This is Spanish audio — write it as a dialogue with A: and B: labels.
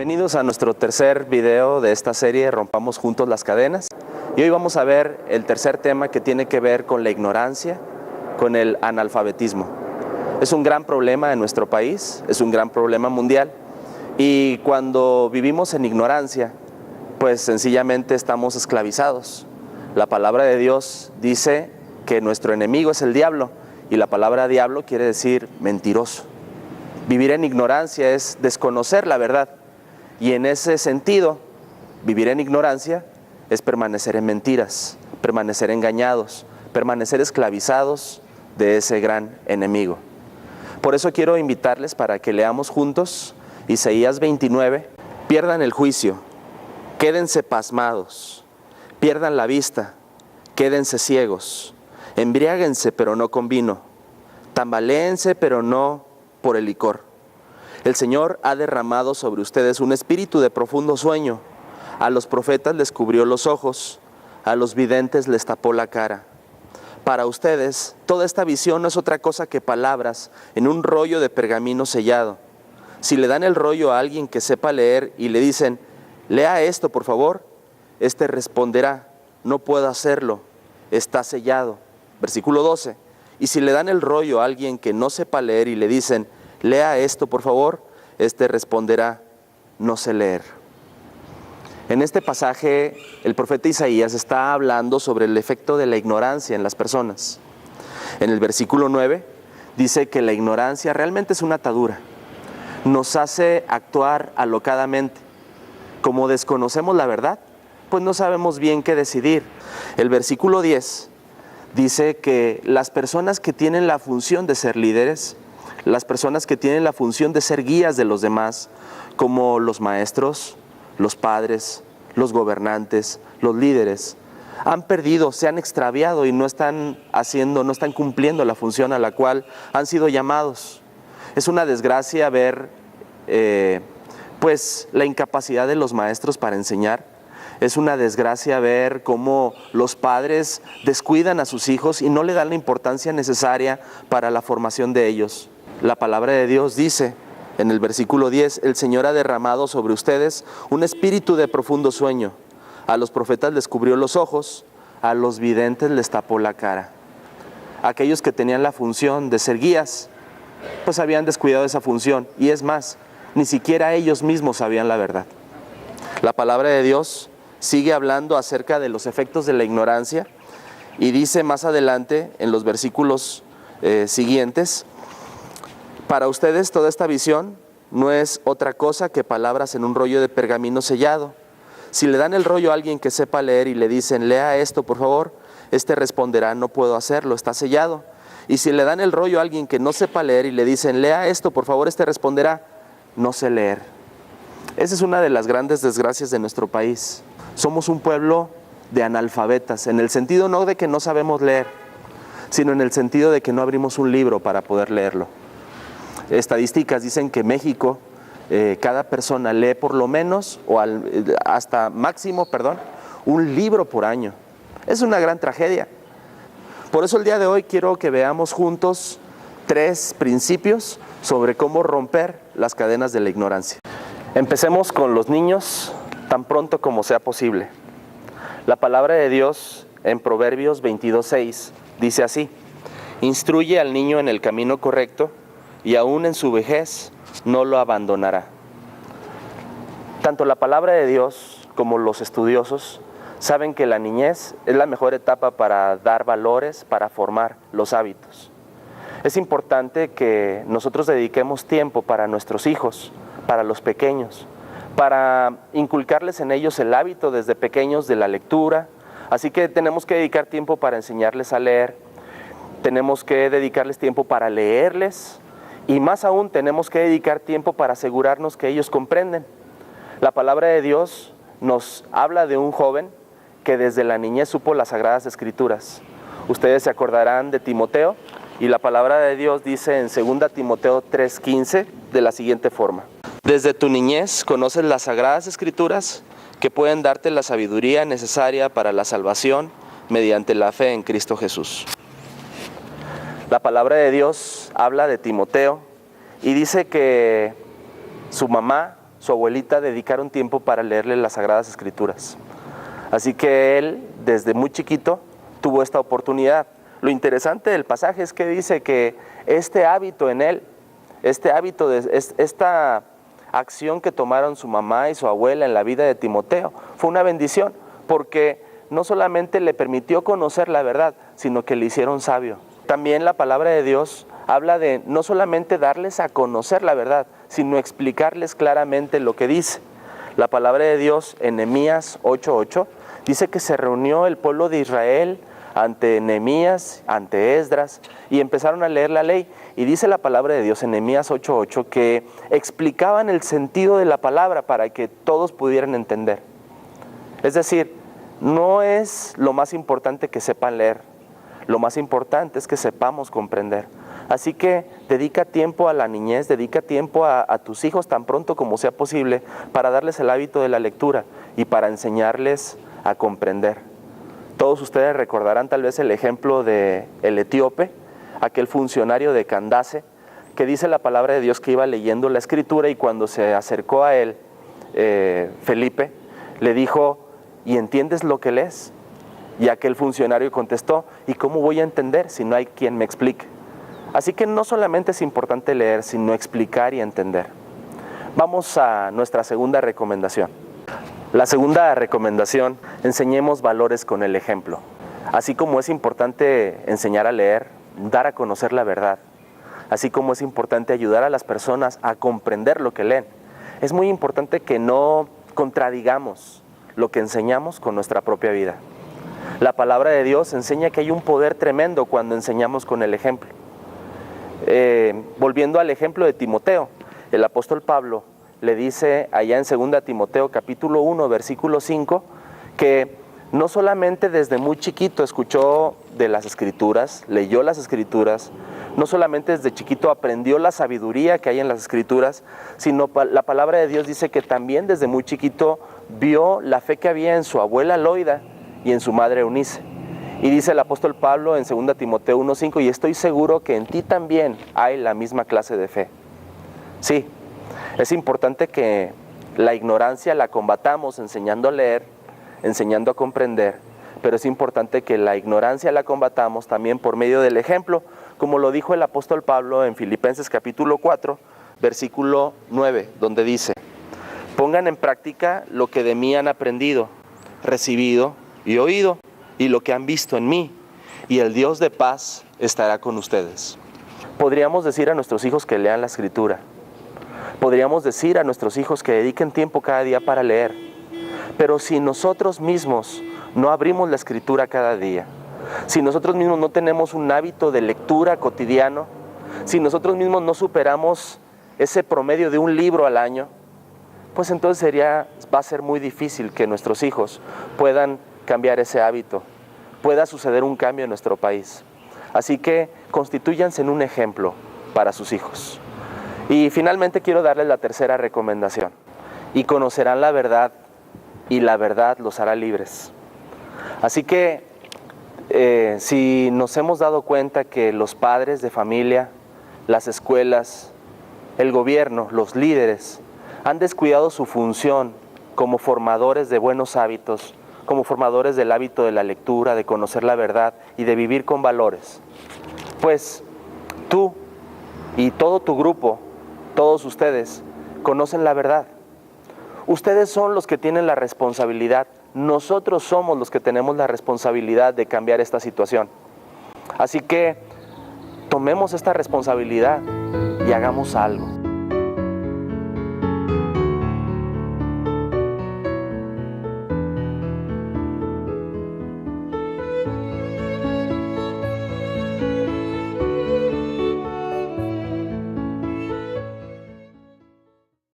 A: Bienvenidos a nuestro tercer video de esta serie Rompamos Juntos las Cadenas. Y hoy vamos a ver el tercer tema que tiene que ver con la ignorancia, con el analfabetismo. Es un gran problema en nuestro país, es un gran problema mundial. Y cuando vivimos en ignorancia, pues sencillamente estamos esclavizados. La palabra de Dios dice que nuestro enemigo es el diablo, y la palabra diablo quiere decir mentiroso. Vivir en ignorancia es desconocer la verdad. Y en ese sentido, vivir en ignorancia es permanecer en mentiras, permanecer engañados, permanecer esclavizados de ese gran enemigo. Por eso quiero invitarles para que leamos juntos Isaías 29. Pierdan el juicio, quédense pasmados, pierdan la vista, quédense ciegos, embriáguense pero no con vino, tambaléense pero no por el licor. El Señor ha derramado sobre ustedes un espíritu de profundo sueño. A los profetas les cubrió los ojos, a los videntes les tapó la cara. Para ustedes, toda esta visión no es otra cosa que palabras en un rollo de pergamino sellado. Si le dan el rollo a alguien que sepa leer y le dicen, lea esto por favor, este responderá, no puedo hacerlo, está sellado. Versículo 12. Y si le dan el rollo a alguien que no sepa leer y le dicen, lea esto por favor, este responderá, no sé leer. En este pasaje, el profeta Isaías está hablando sobre el efecto de la ignorancia en las personas. En el versículo 9, dice que la ignorancia realmente es una atadura. Nos hace actuar alocadamente. Como desconocemos la verdad, pues no sabemos bien qué decidir. El versículo 10 dice que las personas que tienen la función de ser líderes, las personas que tienen la función de ser guías de los demás, como los maestros, los padres, los gobernantes, los líderes, han perdido, se han extraviado y no están cumpliendo la función a la cual han sido llamados. Es una desgracia ver pues la incapacidad de los maestros para enseñar. Es una desgracia ver cómo los padres descuidan a sus hijos y no le dan la importancia necesaria para la formación de ellos. La palabra de Dios dice en el versículo 10, el Señor ha derramado sobre ustedes un espíritu de profundo sueño. A los profetas les cubrió los ojos, a los videntes les tapó la cara. Aquellos que tenían la función de ser guías, pues habían descuidado esa función. Y es más, ni siquiera ellos mismos sabían la verdad. La palabra de Dios sigue hablando acerca de los efectos de la ignorancia y dice más adelante en los versículos siguientes, para ustedes toda esta visión no es otra cosa que palabras en un rollo de pergamino sellado. Si le dan el rollo a alguien que sepa leer y le dicen, lea esto por favor, este responderá, no puedo hacerlo, está sellado. Y si le dan el rollo a alguien que no sepa leer y le dicen, lea esto por favor, este responderá, no sé leer. Esa es una de las grandes desgracias de nuestro país. Somos un pueblo de analfabetas, en el sentido no de que no sabemos leer, sino en el sentido de que no abrimos un libro para poder leerlo. Estadísticas dicen que México, cada persona lee por lo menos, hasta máximo, un libro por año. Es una gran tragedia. Por eso el día de hoy quiero que veamos juntos 3 principios sobre cómo romper las cadenas de la ignorancia. Empecemos con los niños tan pronto como sea posible. La palabra de Dios en Proverbios 22:6 dice así, instruye al niño en el camino correcto y aún en su vejez no lo abandonará. Tanto la palabra de Dios como los estudiosos saben que la niñez es la mejor etapa para dar valores, para formar los hábitos. Es importante que nosotros dediquemos tiempo para nuestros hijos, para los pequeños, para inculcarles en ellos el hábito desde pequeños de la lectura. Así que tenemos que dedicar tiempo para enseñarles a leer, tenemos que dedicarles tiempo para leerles y más aún tenemos que dedicar tiempo para asegurarnos que ellos comprenden. La palabra de Dios nos habla de un joven que desde la niñez supo las Sagradas Escrituras. Ustedes se acordarán de Timoteo y la palabra de Dios dice en 2 Timoteo 3:15 de la siguiente forma. Desde tu niñez conoces las Sagradas Escrituras que pueden darte la sabiduría necesaria para la salvación mediante la fe en Cristo Jesús. La palabra de Dios habla de Timoteo y dice que su mamá su abuelita dedicaron tiempo para leerle las Sagradas Escrituras. Así que él, desde muy chiquito, tuvo esta oportunidad. Lo interesante del pasaje es que dice que este hábito en él, esta acción que tomaron su mamá y su abuela en la vida de Timoteo, fue una bendición, porque no solamente le permitió conocer la verdad, sino que le hicieron sabio. También la palabra de Dios habla de no solamente darles a conocer la verdad, sino explicarles claramente lo que dice. La palabra de Dios en Nehemías 8:8 dice que se reunió el pueblo de Israel ante Nehemías, ante Esdras, y empezaron a leer la ley. Y dice la palabra de Dios en Nehemías 8:8 que explicaban el sentido de la palabra para que todos pudieran entender. Es decir, no es lo más importante que sepan leer, lo más importante es que sepamos comprender. Así que dedica tiempo a la niñez, dedica tiempo a tus hijos tan pronto como sea posible para darles el hábito de la lectura y para enseñarles a comprender. Todos ustedes recordarán tal vez el ejemplo del etíope, aquel funcionario de Candace, que dice la palabra de Dios que iba leyendo la escritura y cuando se acercó a él, Felipe, le dijo, ¿y entiendes lo que lees? Y aquel funcionario contestó, ¿y cómo voy a entender si no hay quien me explique? Así que no solamente es importante leer, sino explicar y entender. Vamos a nuestra segunda recomendación. La segunda recomendación, enseñemos valores con el ejemplo. Así como es importante enseñar a leer, dar a conocer la verdad, así como es importante ayudar a las personas a comprender lo que leen, es muy importante que no contradigamos lo que enseñamos con nuestra propia vida. La palabra de Dios enseña que hay un poder tremendo cuando enseñamos con el ejemplo. Volviendo al ejemplo de Timoteo, el apóstol Pablo le dice allá en 2 Timoteo capítulo 1, versículo 5, que no solamente desde muy chiquito escuchó de las Escrituras, leyó las Escrituras, no solamente desde chiquito aprendió la sabiduría que hay en las Escrituras, sino la palabra de Dios dice que también desde muy chiquito vio la fe que había en su abuela Loida y en su madre Eunice. Y dice el apóstol Pablo en 2 Timoteo 1:5, y estoy seguro que en ti también hay la misma clase de fe. Sí, es importante que la ignorancia la combatamos enseñando a leer, enseñando a comprender, pero es importante que la ignorancia la combatamos también por medio del ejemplo, como lo dijo el apóstol Pablo en Filipenses capítulo 4, versículo 9, donde dice, pongan en práctica lo que de mí han aprendido, recibido y oído, y lo que han visto en mí, y el Dios de paz estará con ustedes. Podríamos decir a nuestros hijos que lean la Escritura. Podríamos decir a nuestros hijos que dediquen tiempo cada día para leer. Pero si nosotros mismos no abrimos la Escritura cada día, si nosotros mismos no tenemos un hábito de lectura cotidiano, si nosotros mismos no superamos ese promedio de un libro al año, pues entonces va a ser muy difícil que nuestros hijos puedan cambiar ese hábito, pueda suceder un cambio en nuestro país. Así que constitúyanse en un ejemplo para sus hijos. Y finalmente quiero darles la tercera recomendación. Y conocerán la verdad, y la verdad los hará libres. Así que si nos hemos dado cuenta que los padres de familia, las escuelas, el gobierno, los líderes, han descuidado su función como formadores de buenos hábitos, como formadores del hábito de la lectura, de conocer la verdad y de vivir con valores, pues tú y todo tu grupo, todos ustedes, conocen la verdad. Ustedes son los que tienen la responsabilidad, nosotros somos los que tenemos la responsabilidad de cambiar esta situación. Así que tomemos esta responsabilidad y hagamos algo.